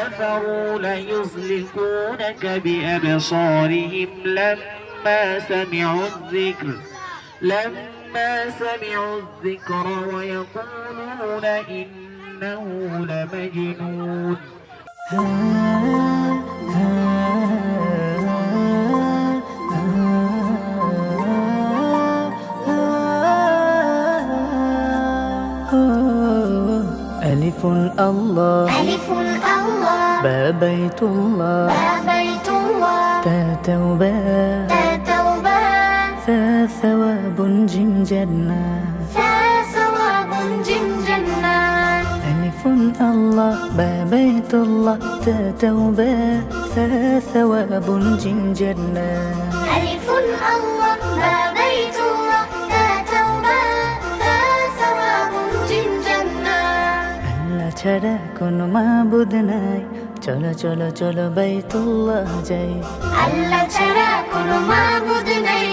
كفروا ليزلقونك بأبصارهم لما سمعوا الذكر ويقولون إنه لمجنون. ألف الله با بيت الله تا توبة ثا ثواب جم جنة ألف الله با بيت الله تا توبة ثا ثواب جم جنة ألف الله با بيت الله تا توبة تا ثواب جم جنة আল্লাহ ছাড়া কোনো মাবুদ নাই চলো চলো চলো বাইতুল্লাহ যাই আল্লাহ ছাড়া কোনো মাবুদ নেই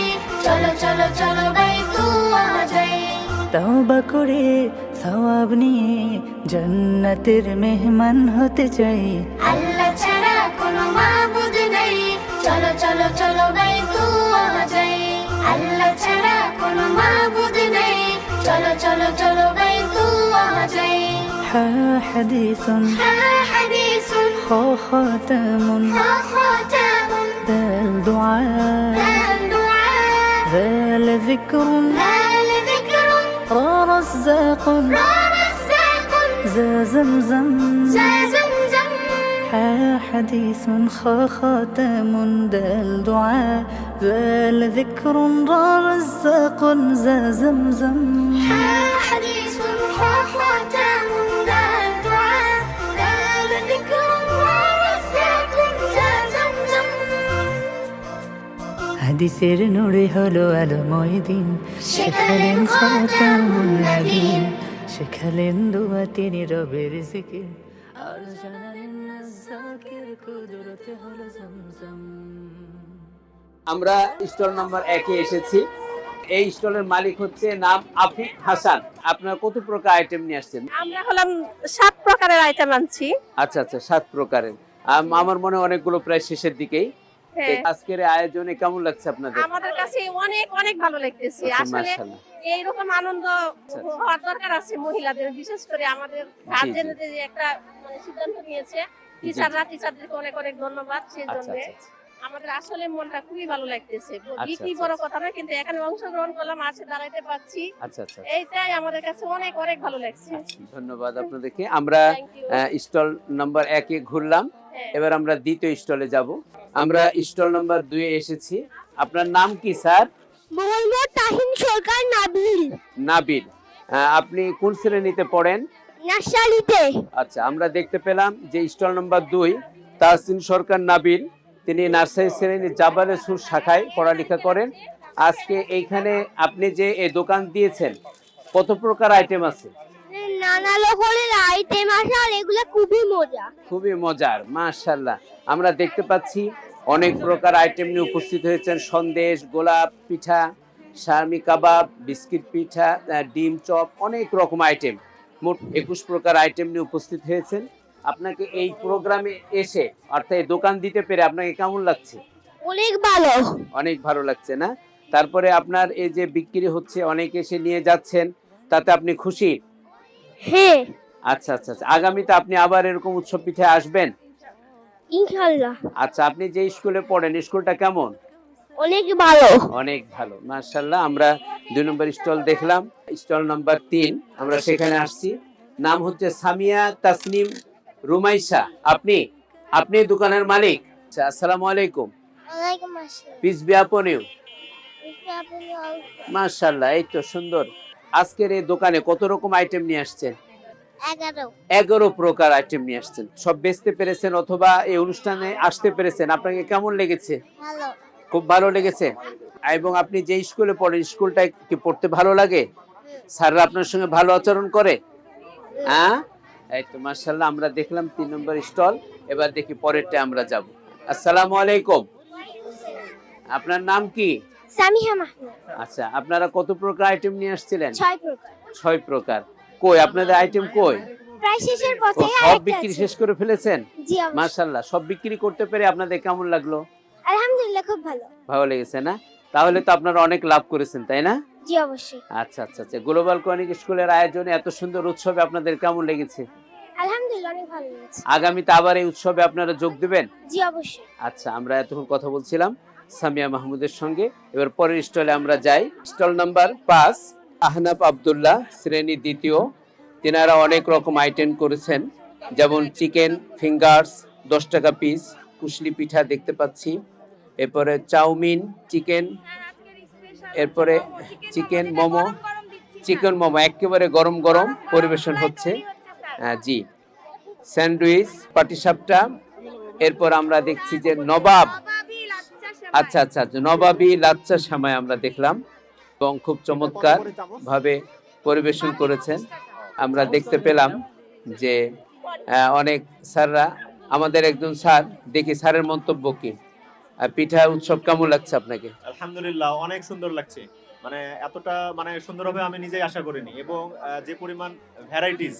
চলো চলো চলো বাইতুল্লাহ যাই তওবা করে সওয়াব নিয়ে জান্নাতের মেহমান হতে চাই আল্লাহ ছাড়া কোনো মাবুদ নেই চলো চলো চলো বাইতুল্লাহ যাই আল্লাহ ছাড়া কোনো মাবুদ নেই চলো চলো চলো বাইতুল্লাহ যাই হা হাদিসুন حديث খা খাতামুন خاتم দাল দুআ الدعاء ذال ذكر هل ذكر را رزاق رزاق ذا زمزم ذا زمزم حا حديث خا خاتم دال دعاء ذال ذكر را رزاق ذا زمزم حديث خاتم ذا الدعاء ذا ذكر ورزاق ذا زمزم হাদিসের নূরে হলো আলোময় দিন শেখালেন খাতামুন নবীন শেখালেন দোয়া তিনি রবের জিকির আর জানালেন যাকির কুদরতে হলো জমজম। আমরা স্টল নাম্বার 1 এ এসেছি। এই স্টলের মালিক হচ্ছে নাম আফিক হাসান। আপনারা কত প্রকার আইটেম নিয়ে আসছেন? আমরা হলাম 7 প্রকারের আইটেম আনছি। আচ্ছা আচ্ছা, 7 প্রকারের। আমার মনে হয় অনেকগুলো প্রায় শেষের দিকেই। হ্যাঁ। আজকের আয়োজনে কেমন লাগছে আপনাদের? আমাদের কাছে অনেক অনেক ভালো লাগতেছে। আচ্ছা, আসলে মাশাআল্লাহ। এইরকম আনন্দ হওয়ার দরকার আছে মহিলাদের, বিশেষ করে আমাদের গার্জেনদের যে একটা সিদ্ধান্ত নিয়েছে। টিচারদেরকে অনেক অনেক ধন্যবাদ সেই আচ্ছা জন্য। আচ্ছা। আমাদের আসলে মনটা খুবই ভালো লাগতেছে। বিক্রি আচ্ছা, বড় আচ্ছা। কথা না, কিন্তু এখানে অংশগ্রহণ করলাম, আসে দাঁড়াইতে পারছি, আচ্ছা আচ্ছা। এইটাই আমাদের কাছে অনেক অনেক ভালো লাগছে। ধন্যবাদ আপনাদেরকে। আমরা Thank you. স্টল নাম্বার 1 এ ঘুরলাম। হ্যাঁ। এবার আমরা দ্বিতীয় স্টলে যাব। আমরা স্টল নাম্বার 2 এ এসেছি। আপনার নাম কি স্যার? মোহাম্মদ তাহিন সরকার নাবিল নাবিল। আপনি কোন শ্রেণীতে পড়েন? নার্সারিতে আচ্ছা, আমরা দেখতে পেলাম যে স্টল নাম্বার 2 তাহসিন সরকার নাবিল, তিনি নার্সারি শ্রেণীর জাবালে সুর শাখায় পড়ালেখা করেন। আজকে এইখানে আপনি যে এই দোকান দিয়েছেন, কত প্রকার আইটেম আছে? নানা রকমের আইটেম আছে আর এগুলো খুবই মজা। খুবই মজার, মাশাআল্লাহ। আমরা দেখতে পাচ্ছি অনেক প্রকার আইটেম নিয়ে উপস্থিত হয়েছেন। সন্দেশ, গোলাপ পিঠা, শারমি কাবাব, বিস্কিট পিঠা, ডিম চপ, অনেক রকম আইটেম, মোট 21 প্রকার আইটেম নিয়ে উপস্থিত হয়েছেন। আপনাকে এই প্রোগ্রামে এসে অর্থাৎ এই দোকান দিতে পেরে আপনাকে কেমন লাগছে? অনেক ভালো। অনেক ভালো লাগছে না? তারপরে আপনার এই যে বিক্রি হচ্ছে, অনেকে এসে নিয়ে যাচ্ছেন, তাতে আপনি খুশি? হ্যাঁ, আচ্ছা আচ্ছা আচ্ছা। আগামীতে আপনি আবার এরকম উৎসব পিঠায় আসবেন? ইনশাআল্লাহ। আচ্ছা, আপনি যে স্কুলে পড়েন, স্কুলটা কেমন? অনেক ভালো। অনেক ভালো, মাশাআল্লাহ। আমরা 2 নম্বর স্টল দেখলাম, স্টল নাম্বার 3 আমরা সেখানে আসছি। নাম হচ্ছে সামিয়া তাসনিম রুমাইসা। আপনি দোকানের মালিক? আচ্ছা, আসসালামু আলাইকুম। ওয়ালাইকুম আসসালাম। Peace be upon you. মাশাআল্লাহ, এই তো সুন্দর। আজকের এই দোকানে কত রকম আইটেম নিয়ে আসছেন? 11 প্রকার আইটেম নিয়ে আসছেন। সব বেচতে পেরেছেন অথবা এই অনুষ্ঠানে আসতে পেরেছেন? আপনাকে কেমন লেগেছে? ভালো। খুব ভালো লেগেছে। এবং আপনি যে স্কুলে পড়েন, স্কুলটা কি পড়তে ভালো লাগে? স্যাররা আপনার সঙ্গে ভালো আচরণ করে? হ্যাঁ, এই তো মাশাআল্লাহ। আমরা দেখলাম 3 নম্বর স্টল। এবার দেখি পরেরটা আমরা যাব। আসসালামু আলাইকুম। আপনার নাম কি? সামিহা মাহমুদ। আচ্ছা, আপনারা কত প্রকার আইটেম নিয়ে আসছিলেন? 6 প্রকার। 6 প্রকার। কই আপনাদের আইটেম কই? প্রায় শেষের ও, পথে সব আরেকটা বিক্রি আছে। শেষ করে ফেলেছেন? জি অবশ্যই। মাশাআল্লাহ, সব বিক্রি করতে পেরে আপনাদের কেমন লাগলো? আলহামদুলিল্লাহ খুব ভালো। ভালো লেগেছে না? তাহলে তো আপনারা অনেক লাভ করেছেন, তাই না? জি অবশ্যই। আচ্ছা আচ্ছা আচ্ছা, গ্লোবাল কোয়ানিক স্কুলের আয়োজনে এত সুন্দর উৎসবে আপনাদের কেমন লেগেছে? আলহামদুলিল্লাহ অনেক ভালো লেগেছে। আগামীতে আবার এই উৎসবে আপনারা যোগ দিবেন? জি অবশ্যই। আচ্ছা, আমরা এতক্ষণ কথা বলছিলাম সামিয়া মাহমুদের সঙ্গে। এবার পরের স্টলে আমরা যাই। স্টল নাম্বার 5, আহনাফ আব্দুল্লাহ, শ্রেণী দ্বিতীয়। তেনারা অনেক রকম আইটেম করেছেন, যেমন চিকেন ফিঙ্গার্স 10 টাকা পিস, কুশলি পিঠা দেখতে পাচ্ছি, এরপরে চাউমিন চিকেন, এরপরে চিকেন মোমো, চিকেন মোমো একেবারে গরম গরম পরিবেশন হচ্ছে। জি, স্যান্ডউইচ, পাটিসাপটা, এরপর আমরা দেখছি যে নবাব, আচ্ছা আচ্ছা আচ্ছা, নবাবী লাচ্চা সেমাই আমরা দেখলাম এবং খুব চমৎকার ভাবে পরিবেশন করেছেন। আমরা দেখতে পেলাম যে অনেক স্যাররা, আমাদের একজন স্যার, দেখি স্যারের মন্তব্য কি। পিঠা উৎসব কেমন লাগছে আপনাকে? আলহামদুলিল্লাহ অনেক সুন্দর লাগছে, মানে এতটা মানে সুন্দর হবে আমি নিজেই আশা করিনি, এবং যে পরিমাণ ভ্যারাইটিস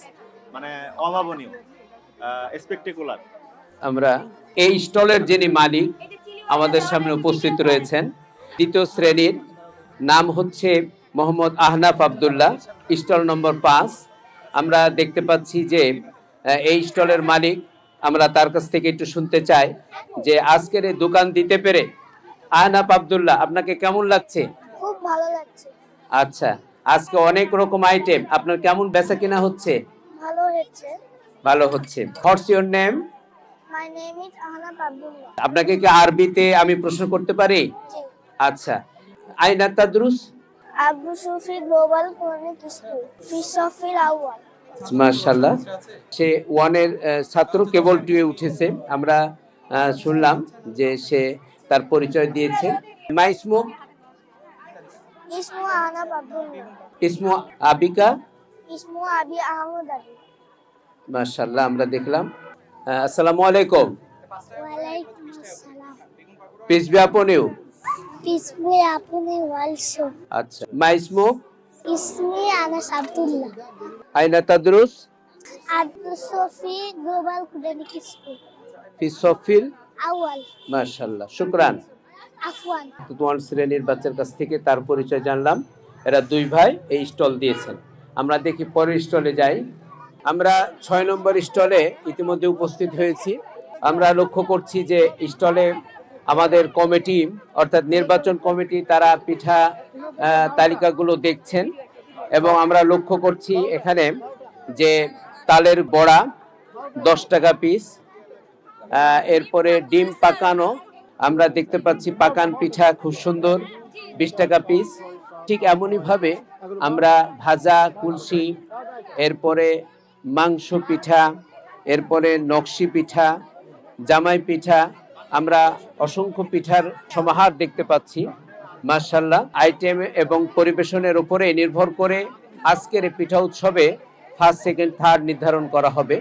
মানে অভাবনীয়, স্পেকটেকুলার। আমরা এই স্টলের যিনি মালিক আমাদের সামনে উপস্থিত রয়েছেন, দ্বিতীয় শ্রেণীর, নাম হচ্ছে মোহাম্মদ আহনাফ আব্দুল্লাহ, স্টল নম্বর 5। আমরা দেখতে পাচ্ছি যে এই স্টলের মালিক, আমরা তার কাছ থেকে একটু শুনতে চাই যে আজকের এই দোকান দিতে পেরে। আহনাফ আব্দুল্লাহ, আপনাকে কেমন লাগছে? খুব ভালো লাগছে। আচ্ছা, আজকে অনেক রকম আইটেম, আপনার কেমন বেচা কিনা হচ্ছে? ভালো হচ্ছে। ভালো হচ্ছে। What's your name? My name is Ahnaf Abdullah. আপনাকে কি আরবিতে আমি প্রশ্ন করতে পারি? জি। আচ্ছা, আইনা তাদরুস? আবু সুফি গ্লোবাল কোয়ানিক স্কুল, ফিসফিল আউয়াল। মাশাআল্লাহ, সে 1 এর ছাত্র, কেবল 2 এ উঠেছে। আমরা শুনলাম যে সে তার পরিচয় দিয়েছে। মাই ইসমু? ইসমু আহনাফ আব্দুল্লাহ। ইসমু আবিকা? ইসমু আবি আহমদ আলী। মাশাআল্লাহ, আমরা দেখলাম। আসসালামু আলাইকুম। ওয়ালাইকুম আসসালাম। Peace be upon you. ইসমে আপনি ওয়ালশো। আচ্ছা, মাই ইসমু? ইসমে আনাস আব্দুল্লাহ। আইনা তাদরুস? আবু সুফি গ্লোবাল কোয়ানিক স্কুল, ফি সফিল আউয়াল। মাশাআল্লাহ, শুকরান। আফওয়ান। তো তোমার শ্রেণীর বাচ্চার কাছ থেকে তার পরিচয় জানলাম। এরা 2 ভাই এই স্টল দিয়েছেন। আমরা দেখি পরের স্টলে যাই। আমরা 6 নম্বর স্টলে ইতিমধ্যে উপস্থিত হয়েছি। আমরা লক্ষ্য করছি যে স্টলে আমাদের কমিটি, অর্থাৎ নির্বাচন কমিটি, তারা পিঠা তালিকাগুলো দেখছেন এবং আমরা লক্ষ্য করছি এখানে যে তালের বড়া 10 টাকা পিস, এরপরে ডিম পাকানো আমরা দেখতে পাচ্ছি, পাকান পিঠা খুব সুন্দর 20 টাকা পিস। ঠিক এমনই ভাবে আমরা ভাজা কুলসি, এরপরে মাংস পিঠা, এরপরে নকশি পিঠা, জামাই পিঠা, আমরা অসংখ্য পিঠার সমাহার দেখতে পাচ্ছি। মাশাআল্লাহ, আইটেম এবং পরিবেশনের উপরে নির্ভর করে আজকের এই পিঠা উৎসবে ফার্স্ট, সেকেন্ড, থার্ড নির্ধারণ করা হবে।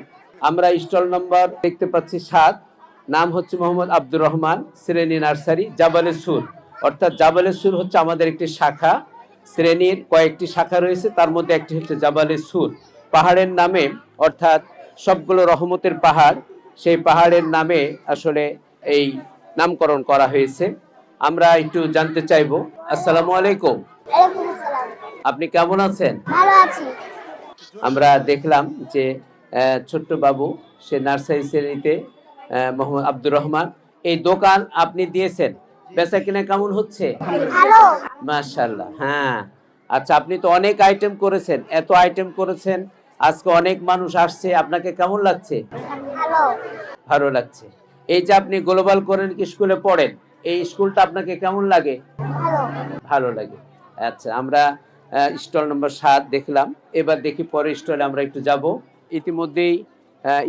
আমরা স্টল নম্বর দেখতে পাচ্ছি 7, নাম হচ্ছে মোহাম্মদ আব্দুর রহমান, শ্রেণী নার্সারি, জাবালে সুর। অর্থাৎ জাবালে সুর হচ্ছে আমাদের একটি শাখা, শ্রেণীর কয়েকটি শাখা রয়েছে, তার মধ্যে একটি হচ্ছে জাবালে সুর, পাহাড়ের নামে, অর্থাৎ সবগুলো রহমতের পাহাড়, সেই পাহাড়ের নামে আসলে এই নামকরণ করা হয়েছে। আমরা একটু জানতে চাইবো। আসসালামু আলাইকুম, ওয়ালাইকুম আসসালাম। আপনি কেমন আছেন? ভালো আছি। আমরা দেখলাম যে ছোট্ট বাবু, সে নার্সারি শ্রেণীতে, মোহাম্মদ আব্দুর রহমান। এই দোকান আপনি দিয়েছেন, বেচা কিনা কেমন হচ্ছে? ভালো। মাশাআল্লাহ, হ্যাঁ। আচ্ছা, আপনি তো অনেক আইটেম করেছেন, এত আইটেম করেছেন, আজকে অনেক মানুষ আসছে, আপনাকে কেমন লাগছে? ভালো। ভালো লাগছে। এই যে আপনি গ্লোবাল কোয়ানিক স্কুলে পড়েন, এই স্কুলটা আপনাকে কেমন লাগে? ভালো। ভালো লাগে। আচ্ছা, আমরা স্টল নম্বর 7 দেখলাম। এবার দেখি পরের স্টলে আমরা একটু যাব। ইতিমধ্যেই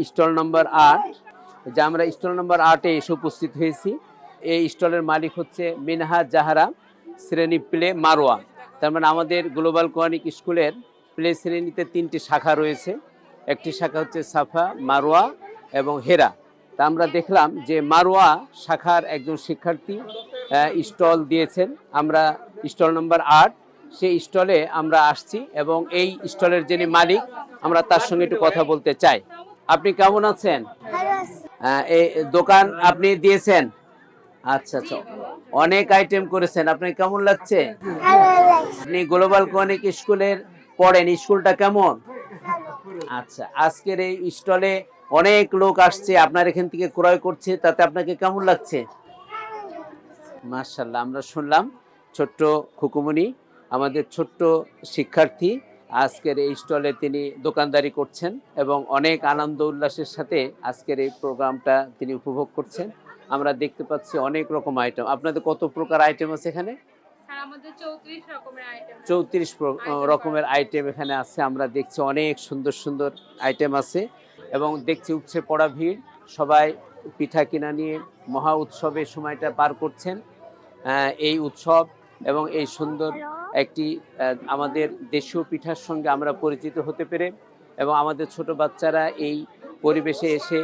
স্টল নম্বর 8, যে আমরা স্টল নম্বর 8-এ এসে উপস্থিত হয়েছি। এই স্টলের মালিক হচ্ছে মিনহাজ জাহারা, শ্রেণী প্লে, মারোয়া। তার মানে আমাদের গ্লোবাল কোয়ানিক স্কুলের প্লে শ্রেণীতে 3টি শাখা রয়েছে। একটি শাখা হচ্ছে সাফা, মারোয়া এবং হেরা। তা আমরা দেখলাম যে মারোয়া শাখার একজন শিক্ষার্থী স্টল দিয়েছেন। আমরা স্টল নম্বর 8, সেই স্টলে আমরা আসছি এবং এই স্টলের যিনি মালিক আমরা তার সঙ্গে একটু কথা বলতে চাই। আপনি কেমন আছেন? এই দোকান আপনি দিয়েছেন? আচ্ছা আচ্ছা, অনেক আইটেম করেছেন, আপনার কেমন লাগছে? আপনি গ্লোবাল কনিক স্কুলের পড়েন, স্কুলটা কেমন? আচ্ছা, আজকের এই স্টলে অনেক লোক আসছে, আপনার এখান থেকে ক্রয় করছে, তাতে আপনাকে কেমন লাগছে? মাশাআল্লাহ, আমরা শুনলাম ছোট্ট খুকুমনি, আমাদের ছোট্ট শিক্ষার্থী, আজকের এই স্টলে তিনি দোকানদারি করছেন এবং অনেক আনন্দ উল্লাসের সাথে আজকের এই প্রোগ্রামটা তিনি উপভোগ করছেন। আমরা দেখতে পাচ্ছি অনেক রকম আইটেম। আপনাদের কত প্রকার আইটেম আছে এখানে? আমাদের 34 রকমের আইটেম। 34 রকমের আইটেম এখানে আছে। আমরা দেখছি অনেক সুন্দর সুন্দর আইটেম আছে এবং দেখছি উপচে পড়া ভিড়, সবাই পিঠা কিনা নিয়ে মহা উৎসবের সময়টা পার করছেন। এই উৎসব এবং এই সুন্দর একটি আমাদের দেশীয় পিঠার সঙ্গে আমরা পরিচিত হতে পেরে এবং আমাদের ছোট বাচ্চারা এই পরিবেশে এসে,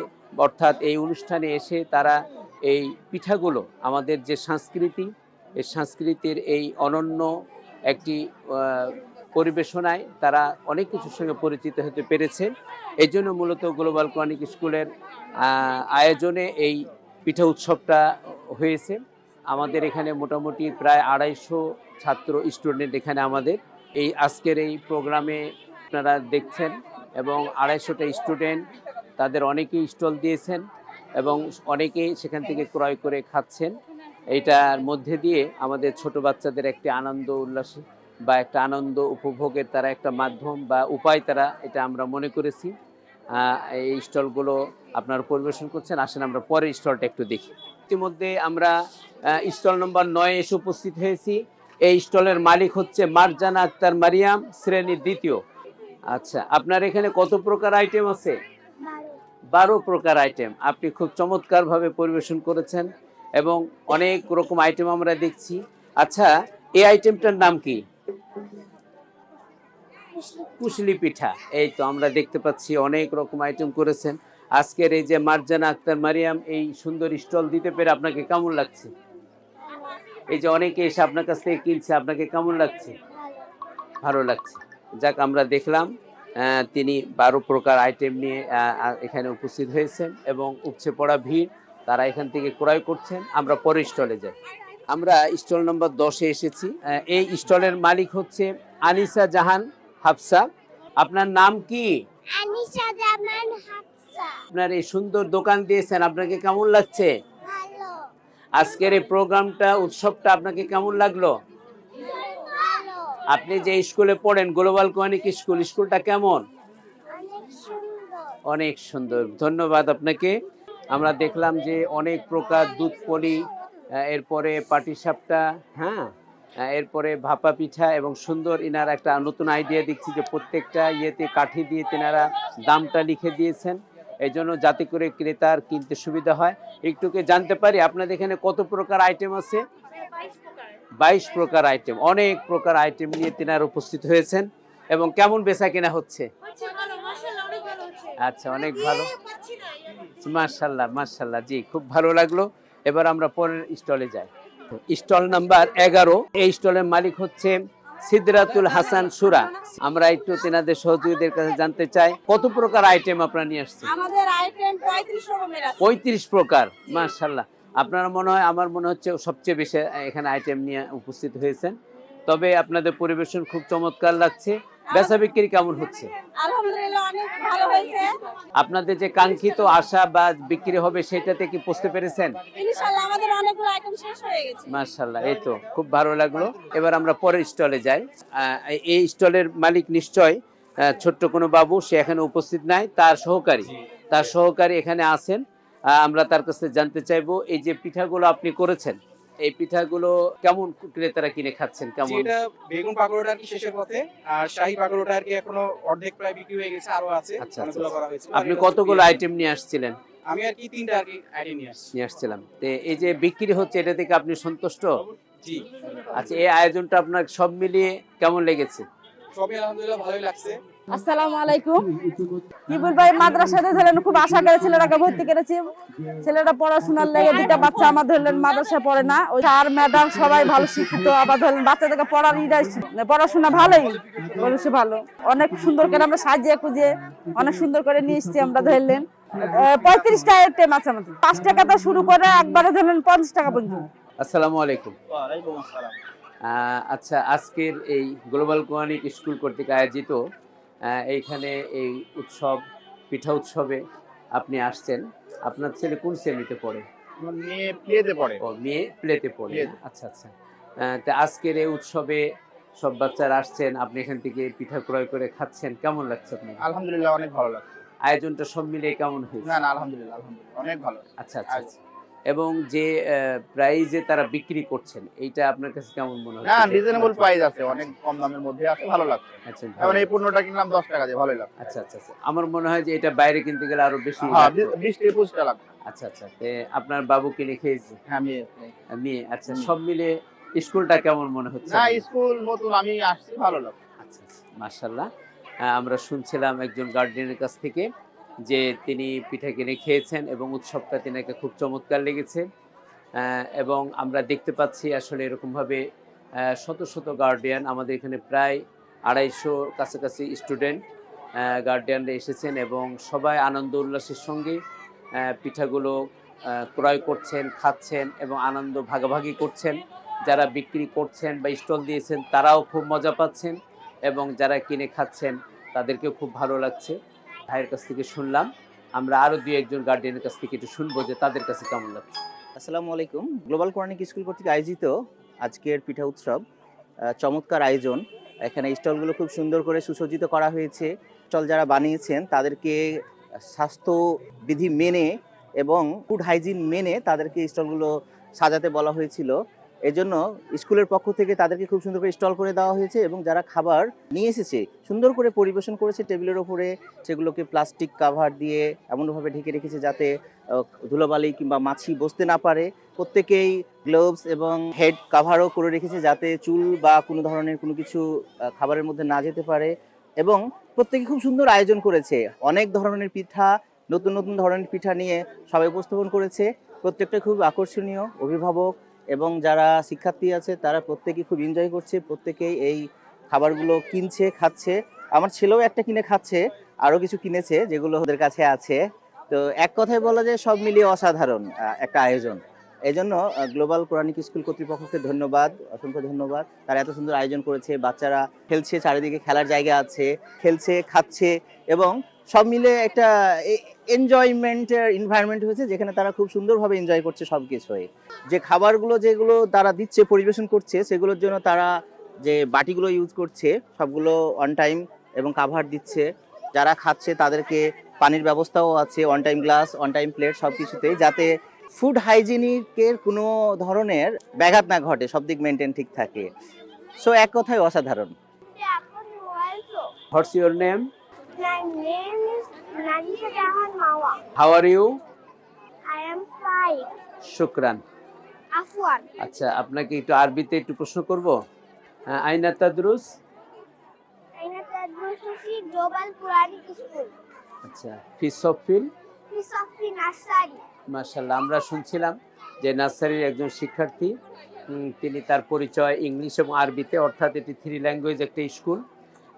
অর্থাৎ এই অনুষ্ঠানে এসে তারা এই পিঠাগুলো, আমাদের যে সংস্কৃতি, এই সংস্কৃতির এই অনন্য একটি পরিবেশনায় তারা অনেক কিছুর সঙ্গে পরিচিত হতে পেরেছে। এই জন্য মূলত গ্লোবাল কনিক স্কুলের আয়োজনে এই পিঠা উৎসবটা হয়েছে। আমাদের এখানে মোটামুটি প্রায় 250 ছাত্র স্টুডেন্ট এখানে আমাদের এই আজকের এই প্রোগ্রামে আপনারা দেখছেন এবং 250টা স্টুডেন্ট, তাদের অনেকেই স্টল দিয়েছেন এবং অনেকেই সেখান থেকে ক্রয় করে খাচ্ছেন। এইটার মধ্যে দিয়ে আমাদের ছোট বাচ্চাদের একটি আনন্দ উল্লাস বা একটা আনন্দ উপভোগের তারা একটা মাধ্যম বা উপায় তারা, এটা আমরা মনে করেছি। এই স্টলগুলো আপনারা পরিবেশন করছেন। আসেন আমরা পরের স্টলটা একটু দেখি। ইতিমধ্যে আমরা স্টল নম্বর 9 এসে উপস্থিত হয়েছি। এই স্টলের মালিক হচ্ছে মারজানা আক্তার মারিয়াম, শ্রেণী 2য়। আচ্ছা, আপনার এখানে কত প্রকার আইটেম আছে? 12 প্রকার আইটেম। আপনি খুব চমৎকারভাবে পরিবেশন করেছেন এবং অনেক রকম আইটেম আমরা দেখছি। আচ্ছা, এই আইটেমটার নাম কি? কুশলি পিঠা। এই তো আমরা দেখতে পাচ্ছি অনেক রকম আইটেম করেছেন। আজকের এই যে মারজানা আক্তার মারিয়াম এই সুন্দর স্টল দিতে পেরে আপনাকে কেমন লাগছে? এই যে অনেকে এসে আপনার কাছ থেকে কিনছে, আপনাকে কেমন লাগছে? ভালো লাগছে। যাক, আমরা দেখলাম তিনি 12 প্রকার আইটেম নিয়ে এখানে উপস্থিত হয়েছেন এবং উপচে পড়া ভিড়, তারা এখান থেকে ক্রয় করছেন। আমরা পরের স্টলে যাই। আমরা স্টল নম্বর 10-এ এসেছি। এই স্টলের মালিক হচ্ছে আনিসা জাহান হাফসা। আপনার নাম কি? আনিসা জামান হাফসা। আপনার এই সুন্দর দোকান দিয়েছেন, আপনাকে কেমন লাগছে? ভালো। আজকের এই প্রোগ্রামটা, উৎসবটা আপনাকে কেমন লাগলো? ভালো। আপনি যে স্কুলে পড়েন, গ্লোবাল কনিক স্কুল, স্কুলটা কেমন? অনেক সুন্দর। অনেক সুন্দর, ধন্যবাদ আপনাকে। আমরা দেখলাম যে অনেক প্রকার দুধ পলি, এরপরে পাটিসাপটা, হ্যাঁ, এরপরে ভাপা পিঠা এবং সুন্দর ইনারা একটা নতুন আইডিয়া দেখছি যে প্রত্যেকটা ইয়েতে কাঠি দিয়ে তেনারা দামটা লিখে দিয়েছেন, এই জন্য যাতে করে ক্রেতার কিনতে সুবিধা হয়। একটুকে জানতে পারি আপনাদের এখানে কত প্রকার আইটেম আছে? 22 প্রকার আইটেম। অনেক প্রকার আইটেম নিয়ে তেনারা উপস্থিত হয়েছেন এবং কেমন বেচা কেনা হচ্ছে? আচ্ছা, অনেক ভালো, মাশাআল্লাহ মাশাআল্লাহ। জি, খুব ভালো লাগলো। এবার আমরা পরের স্টলে যাই। Stall number 11। এই স্টলের মালিক হচ্ছে সিদরাতুল হাসান সুরা। আমরা একটু তেনাদের সহযোগীদের কাছে জানতে চাই কত প্রকার আইটেম আপনারা নিয়ে আসছেন? আমাদের আইটেম 35 রকমের আছে। 35 প্রকার, মাশাআল্লাহ। আপনারা মনে হয়, আমার মনে হচ্ছে সবচেয়ে বেশি এখানে আইটেম নিয়ে উপস্থিত হয়েছেন। তবে আপনাদের পরিবেশন খুব চমৎকার লাগছে। বেচা বিক্রি কেমন হচ্ছে? আলহামদুলিল্লাহ অনেক ভালো হয়েছে। আপনাদের যে কাঙ্ক্ষিত আশা বা বিক্রি হবে সেটাতে কি পৌঁছতে পেরেছেন? ইনশাআল্লাহ আমাদের অনেকগুলো আইটেম শেষ হয়ে গেছে। মাশাআল্লাহ, এই তো খুব ভালো লাগলো। এবার আমরা পরের স্টলে যাই। এই স্টলের মালিক নিশ্চয় ছোট্ট কোনো বাবু, সে এখানে উপস্থিত নাই, তার সহকারী এখানে আছেন। আমরা তার কাছে জানতে চাইবো এই যে পিঠাগুলো আপনি করেছেন, এই পিঠাগুলো কেমন ক্রেতারা কিনে খাচ্ছেন? কেমন? এটা বেগুন পাকোড়াটা আর কি শেষের পথে, আর শাহী পাকোড়াটা আর কি এখনো অর্ধেক প্রায় বিক্রি হয়ে গেছে, আরো আছে। আচ্ছা, অনেকগুলো করা হয়েছে। আপনি কতগুলো আইটেম নিয়ে আসছিলেন? আমি আর কি 3টা আর কি আইটেম নিয়ে আসছিলাম। তো এই যে বিক্রি হচ্ছে, এটা থেকে আপনি সন্তুষ্ট? জি। আচ্ছা, এই আয়োজনটা আপনার সব মিলিয়ে কেমন লেগেছে? সবই আলহামদুলিল্লাহ ভালোই লাগছে। আসসালামু আলাইকুম। কি বলবো, এই মাদ্রাসাতে ধরেন খুব আশা করে ছেলেটাকে ভর্তি করেছি। ছেলেটা পড়াশোনার লেগে দুইটা বাচ্চা আমার ধরলেন মাদ্রাসায় পড়ে না, ওই স্যার ম্যাডাম সবাই ভালো শিক্ষিত, আবার ধরলেন বাচ্চাদেরকে পড়াশোনা ভালোই, বলছে ভালো। অনেক সুন্দর করে আমরা সাজিয়ে খুঁজে অনেক সুন্দর করে নিয়ে এসেছি আমরা ধরলেন 35টা আইটেম আছে আমাদের, 5 টাকা তো শুরু করে একবারে ধরলেন 50 টাকা পর্যন্ত। আসসালামু আলাইকুম। ওয়ালাইকুম আসসালাম। আচ্ছা, আজকের এই গ্লোবাল কোরআনিক স্কুল কর্তৃক আয়োজিত এইখানে এই উৎসব, পিঠা উৎসবে আপনি আসছেন। আপনার ছেলে কোন শ্রেণীতে পড়ে? আমার মেয়ে প্লেতে পড়ে। ও, মেয়ে প্লেতে পড়ে। আচ্ছা আচ্ছা। তা আজকের এই উৎসবে সব বাচ্চারা আসছেন, আপনি এখান থেকে পিঠা ক্রয় করে খাচ্ছেন, কেমন লাগছে আপনার? আলহামদুলিল্লাহ, অনেক ভালো লাগছে। আয়োজনটা সব মিলিয়ে কেমন হয়েছে? না না, আলহামদুলিল্লাহ আলহামদুলিল্লাহ অনেক ভালো। আচ্ছা আচ্ছা আচ্ছা। এবং যে প্রাইজে তারা বিক্রি করছেন, এইটা আপনার কাছে কেমন মনে হচ্ছে? না, রিজনেবল প্রাইস আছে, অনেক কম দামের মধ্যে আছে, ভালো লাগছে। আচ্ছা, এখন এই পণ্যটা কিনলাম 10 টাকা দিয়ে, ভালোই লাগছে। আচ্ছা আচ্ছা আচ্ছা। আমার মনে হয় যে এটা বাইরে কিনতে গেলে আরো বেশি হ্যাঁ, লাগতো। 20-25 টাকা লাগবে। আচ্ছা আচ্ছা। আপনার বাবু কিনে খেয়েছে? হ্যাঁ, মেয়ে। আচ্ছা, সব মিলে স্কুলটা কেমন মনে হচ্ছে? না, স্কুল নতুন, আমি আসছি, ভালো লাগছে। আচ্ছা আচ্ছা, মাশাআল্লাহ। আমরা শুনছিলাম একজন গার্ডিয়ানের কাছ থেকে যে তিনি পিঠা কিনে খেয়েছেন এবং উৎসবটা তিনাকে খুব চমৎকার লেগেছে। এবং আমরা দেখতে পাচ্ছি আসলে এরকমভাবে শত শত গার্ডিয়ান, আমাদের এখানে প্রায় 250 কাছাকাছি স্টুডেন্ট গার্ডিয়ানরা এসেছেন এবং সবাই আনন্দ উল্লাসের সঙ্গে পিঠাগুলো ক্রয় করছেন, খাচ্ছেন এবং আনন্দ ভাগাভাগি করছেন। যারা বিক্রি করছেন বা স্টল দিয়েছেন তারাও খুব মজা পাচ্ছেন এবং যারা কিনে খাচ্ছেন তাদেরকেও খুব ভালো লাগছে। ভাইয়ের কাছ থেকে শুনলাম, আমরা আরও 2-1 জন গার্ডিয়ানের কাছ থেকে একটু শুনবো যে তাদের কাছে কেমন লাগছে। আসসালামু আলাইকুম। গ্লোবাল কোরআনিক স্কুল কর্তৃক আয়োজিত আজকের পিঠা উৎসব, চমৎকার আয়োজন। এখানে স্টলগুলো খুব সুন্দর করে সুসজ্জিত করা হয়েছে। স্টল যারা বানিয়েছেন তাদেরকে স্বাস্থ্যবিধি মেনে এবং ফুড হাইজিন মেনে তাদেরকে স্টলগুলো সাজাতে বলা হয়েছিল। এজন্য স্কুলের পক্ষ থেকে তাদেরকে খুব সুন্দর করে স্টল করে দেওয়া হয়েছে এবং যারা খাবার নিয়ে এসেছে সুন্দর করে পরিবেশন করেছে টেবিলের ওপরে, সেগুলোকে প্লাস্টিক কাভার দিয়ে এমনভাবে ঢেকে রেখেছে যাতে ধুলোবালি কিংবা মাছি বসতে না পারে। প্রত্যেকেই গ্লোভস এবং হেড কাভারও করে রেখেছে যাতে চুল বা কোনো ধরনের কোনো কিছু খাবারের মধ্যে না যেতে পারে। এবং প্রত্যেকে খুব সুন্দর আয়োজন করেছে, অনেক ধরনের পিঠা, নতুন নতুন ধরনের পিঠা নিয়ে সবাই উপস্থাপন করেছে। প্রত্যেকটা খুব আকর্ষণীয়। অভিভাবক এবং যারা শিক্ষার্থী আছে তারা প্রত্যেকেই খুব এনজয় করছে, প্রত্যেকেই এই খাবারগুলো কিনছে, খাচ্ছে। আমার ছেলেও একটা কিনে খাচ্ছে, আরও কিছু কিনেছে যেগুলো ওদের কাছে আছে। তো এক কথায় বলা যায় সব মিলিয়ে অসাধারণ একটা আয়োজন। এই জন্য গ্লোবাল কোরআনিক স্কুল কর্তৃপক্ষকে ধন্যবাদ, অসংখ্য ধন্যবাদ। তারা এত সুন্দর আয়োজন করেছে, বাচ্চারা খেলছে, চারিদিকে খেলার জায়গা আছে, খেলছে, খাচ্ছে এবং সব মিলে একটা এনজয়মেন্টের এনভায়রনমেন্ট হয়েছে যেখানে তারা খুব সুন্দরভাবে এনজয় করছে সব কিছুই। যে খাবারগুলো যেগুলো তারা দিচ্ছে, পরিবেশন করছে, সেগুলোর জন্য তারা যে বাটিগুলো ইউজ করছে সবগুলো অন টাইম এবং কাভার দিচ্ছে। যারা খাচ্ছে তাদেরকে পানির ব্যবস্থাও আছে, on time glass, on time plate, সব কিছুতেই যাতে ফুড হাইজিনিকের কোনো ধরনের ব্যাঘাত না ঘটে, সব দিক মেনটেন ঠিক থাকে। সো এক কথায় অসাধারণ। What's your name? My name is Nadisha Jahan Mawa. How are you? I am 5. শুকরান। Afwan. আচ্ছা, আপনাকে একটু আরবিতে একটু প্রশ্ন করব। আইনা তাদরুস? Aina tadrusu fi Global Quranic School. আচ্ছা, ফি সফিল? Fi Safi Nursery. মাশাআল্লাহ। আমরা শুনছিলাম যে নার্সারির একজন শিক্ষার্থী, তিনি তার পরিচয় ইংলিশ এবং আরবিতে, অর্থাৎ এটি 3 ল্যাঙ্গুয়েজ একটা স্কুল।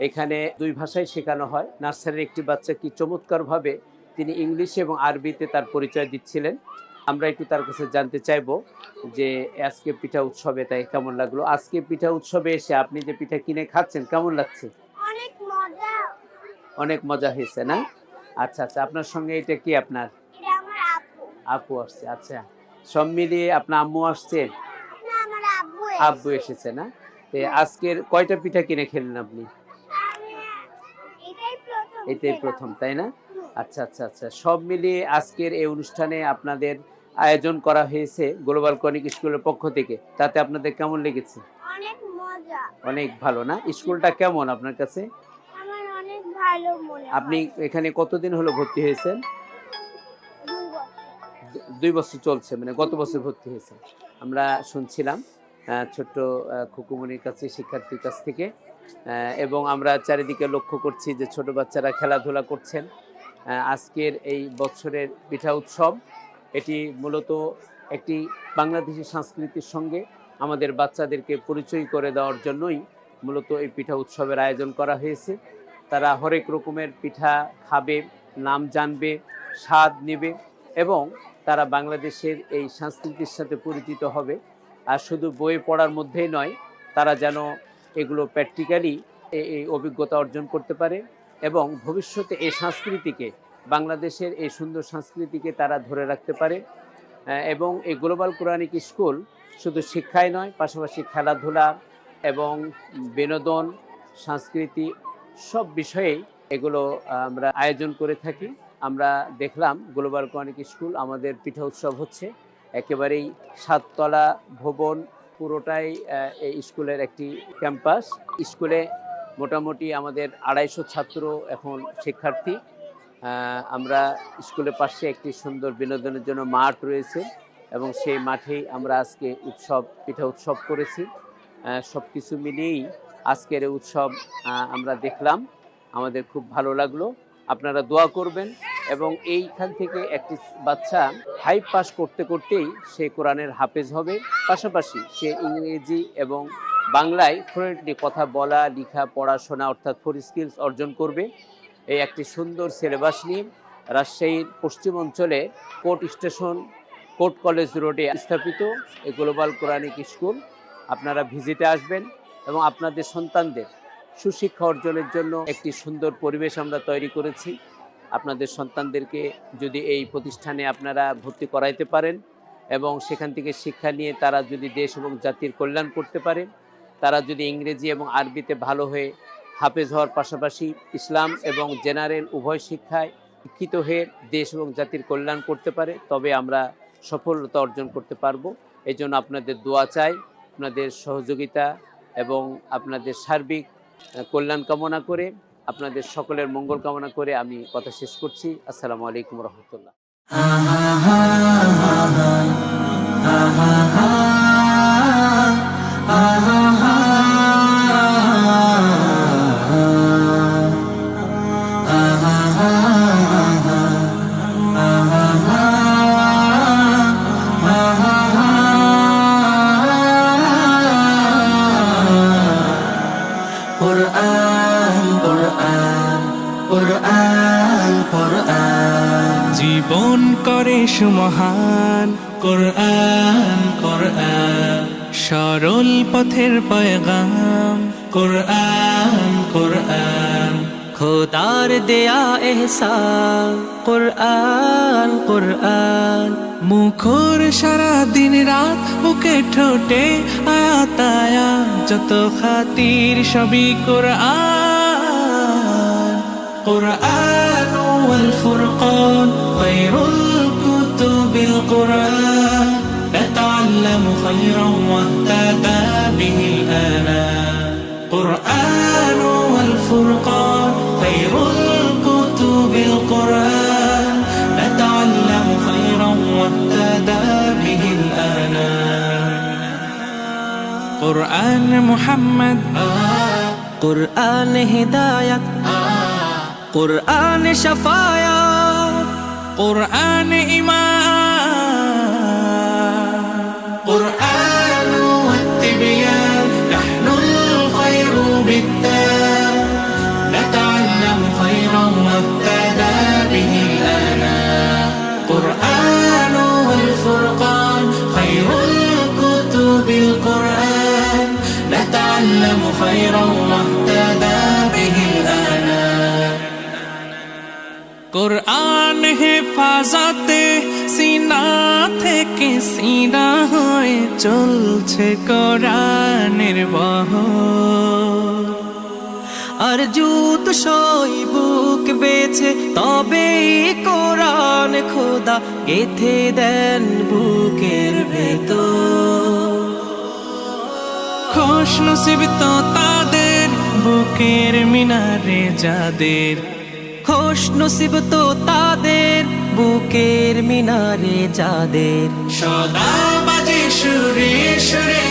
এখানে 2 ভাষায় শেখানো হয়। নার্সারির একটি বাচ্চা কি চমৎকারভাবে তিনি ইংলিশ এবং আরবিতে তার পরিচয় দিচ্ছিলেন। আমরা একটু তার কাছে জানতে চাইবো যে আজকে পিঠা উৎসবে তাই কেমন লাগলো। আজকে পিঠা উৎসবে এসে আপনি যে পিঠা কিনে খাচ্ছেন কেমন লাগছে? অনেক মজা। অনেক মজা হয়েছে না? আচ্ছা আচ্ছা। আপনার সঙ্গে এটা কি আপনার? এটা আমার আপু। আপু আসছে। আচ্ছা, সব মিলিয়ে আপনার আম্মু আসছে? না, আমার আব্বু। আব্বু এসেছে না? আজকের কয়টা পিঠা কিনে খেলেন আপনি? এটাই প্রথম, তাই না? আচ্ছা আচ্ছা আচ্ছা। সব মিলিয়ে আজকের এই অনুষ্ঠানে আপনাদের আয়োজন করা হয়েছে গ্লোবাল কোরআনিক স্কুলের পক্ষ থেকে, তাতে আপনাদের কেমন লেগেছে? অনেক মজা। অনেক ভালো না? স্কুলটা কেমন আপনার কাছে? আমার অনেক ভালো মনে হয়। আপনি এখানে কতদিন হলো ভর্তি হয়েছেন? 2 বছর। 2 বছর চলছে, মানে গত বছর ভর্তি হয়েছেন। আমরা শুনছিলাম ছোট্ট খুকুমনির কাছে, শিক্ষার্থীর কাছ থেকে এবং আমরা চারিদিকে লক্ষ্য করছি যে ছোট বাচ্চারা খেলাধুলা করছেন। আজকের এই বছরের পিঠা উৎসব এটি মূলত একটি বাংলাদেশি সংস্কৃতির সঙ্গে আমাদের বাচ্চাদেরকে পরিচয় করে দেওয়ার জন্যই মূলত এই পিঠা উৎসবের আয়োজন করা হয়েছে। তারা হরেক রকমের পিঠা খাবে, নাম জানবে, স্বাদ নেবে এবং তারা বাংলাদেশের এই সংস্কৃতির সাথে পরিচিত হবে। আর শুধু বই পড়ার মধ্যেই নয়, তারা যেন এগুলো প্র্যাকটিক্যালি এই অভিজ্ঞতা অর্জন করতে পারে এবং ভবিষ্যতে এই সংস্কৃতিকে, বাংলাদেশের এই সুন্দর সংস্কৃতিকে তারা ধরে রাখতে পারে। এবং এই গ্লোবাল কোরআনিক স্কুল শুধু শিক্ষাই নয়, পাশাপাশি খেলাধুলা এবং বিনোদন, সংস্কৃতি সব বিষয়েই এগুলো আমরা আয়োজন করে থাকি। আমরা দেখলাম গ্লোবাল কোরআনিক স্কুল আমাদের পিঠা উৎসব হচ্ছে, একেবারেই 7 তলা ভবন, পুরোটাই এই স্কুলের একটি ক্যাম্পাস। স্কুলে মোটামুটি আমাদের 250 ছাত্র এখন শিক্ষার্থী। আমরা স্কুলের পাশে একটি সুন্দর বিনোদনের জন্য মাঠ রয়েছে এবং সেই মাঠেই আমরা আজকে পিঠা উৎসব করেছি। সব কিছু মিলিয়েই আজকের এই উৎসব আমরা দেখলাম, আমাদের খুব ভালো লাগলো। আপনারা দোয়া করবেন এবং এইখান থেকে একটি বাচ্চা 5 পাস করতে করতেই সে কোরআনের হাফেজ হবে, পাশাপাশি সে ইংরেজি এবং বাংলায় ফ্লুয়েন্টলি কথা বলা, লেখা, পড়াশোনা অর্থাৎ 4 স্কিলস অর্জন করবে। এই একটি সুন্দর সিলেবাস নিয়ে রাজশাহীর পশ্চিম অঞ্চলে কোর্ট কলেজ রোডে স্থাপিত এই গ্লোবাল কোরআনিক স্কুল আপনারা ভিজিটে আসবেন এবং আপনাদের সন্তানদের সুশিক্ষা অর্জনের জন্য একটি সুন্দর পরিবেশ আমরা তৈরি করেছি। আপনাদের সন্তানদেরকে যদি এই প্রতিষ্ঠানে আপনারা ভর্তি করাইতে পারেন এবং সেখান থেকে শিক্ষা নিয়ে তারা যদি দেশ এবং জাতির কল্যাণ করতে পারে, তারা যদি ইংরেজি এবং আরবিতে ভালো হয়ে হাফেজ হওয়ার পাশাপাশি ইসলাম এবং জেনারেল উভয় শিক্ষায় শিক্ষিত হয়ে দেশ এবং জাতির কল্যাণ করতে পারে, তবে আমরা সফলতা অর্জন করতে পারবো। এই জন্য আপনাদের দোয়া চাই, আপনাদের সহযোগিতা এবং আপনাদের সার্বিক কল্যাণ কামনা করে, আপনাদের সকলের মঙ্গল কামনা করে আমি কথা শেষ করছি। আসসালামু আলাইকুম রহমতুল্লাহ। জীবন করে সুমহান কোরআন কোরআন, সরল পথের পয়গাম কোরআন কোরআন, খোদার দেয়া এহসান কোরআন কোরআন, মুখর সারা দিন রাত বুকে ঠোঁটে আয়াত আয়াত, যত খাতির সবই কোরআন কোরআন ওয়াল ফুরকান, খায়রুল কুতুবিল কোরআন, نتعلم خيرا واهتدى به الآنام، قرآن والفرقان خير الكتب القرآن، نتعلم خيرا واهتدى به الآنام، قرآن محمد قرآن هداية قرآن شفايا قرآن إيمان، قرآن والتبيان، نحن الخير بالتام، نتعلم خيرا واهتدى به الآنام، قرآن والفرقان خير الكتب القرآن، نتعلم خيرا واهتدى به الآنام، কোরআন হেফাজতে সিনা থেকে সিনা হয়ে চলছে কোরআনের বহর, আর জুত সই বুক বেছে তবে কোরআন খোদা গেথে দেন বুকের ভেতর, খুশ নসিব তো তাদের বুকের মিনারে যাদের, খুশ নসিব তো তাদের বুকের মিনারে যাদের, সদা বাজে সুরে সুরে